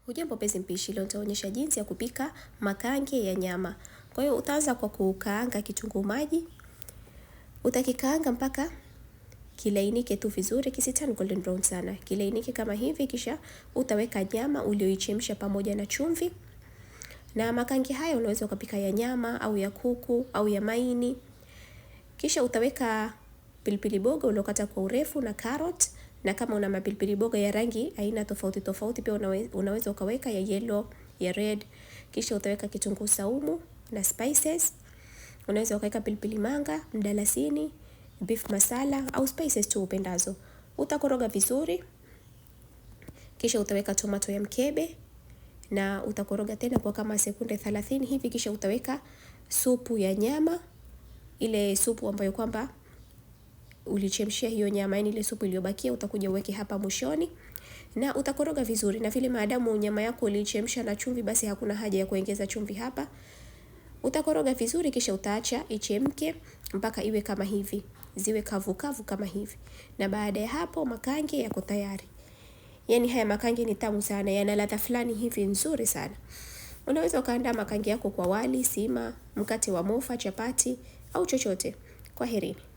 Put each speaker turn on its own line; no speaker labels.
Hujambo mpenzi mpishi, leo nitaonyesha jinsi ya kupika makange ya nyama. Kwa hiyo utaanza kwa kukaanga kitunguu maji. Utakikaanga mpaka kilainike tu vizuri, kisitani golden brown sana. Kilainike kama hivi, kisha utaweka nyama ulioichemsha pamoja na chumvi. Na makange haya unaweza ukapika ya nyama au ya kuku au ya maini. Kisha utaweka pilipili boga uliokata kwa urefu na carrot. Na kama una mapilipili boga ya rangi aina tofauti tofauti pia unaweza ukaweka ya yellow, ya red. Kisha utaweka kitunguu saumu na spices. Unaweza ukaweka pilipili manga, mdalasini, beef masala au spices tu upendazo. Utakoroga vizuri. Kisha utaweka tomato ya mkebe na utakoroga tena kwa kama sekunde 30 hivi. Kisha utaweka supu ya nyama, ile supu ambayo kwamba ulichemshia hiyo nyama, yani ile supu iliyobakia utakuja uweke hapa mwishoni na utakoroga vizuri. Na vile maadamu nyama yako ulichemsha na chumvi, basi hakuna haja ya kuongeza chumvi hapa. Utakoroga vizuri kisha utaacha ichemke mpaka iwe kama hivi, ziwe kavu kavu kama hivi. Na baada ya hapo makange yako tayari. Yani haya makange ni tamu sana, yana ladha fulani hivi nzuri sana. Unaweza ukaandaa makange yako kwa wali, sima, mkate wa mofa, chapati au chochote. Kwaherini.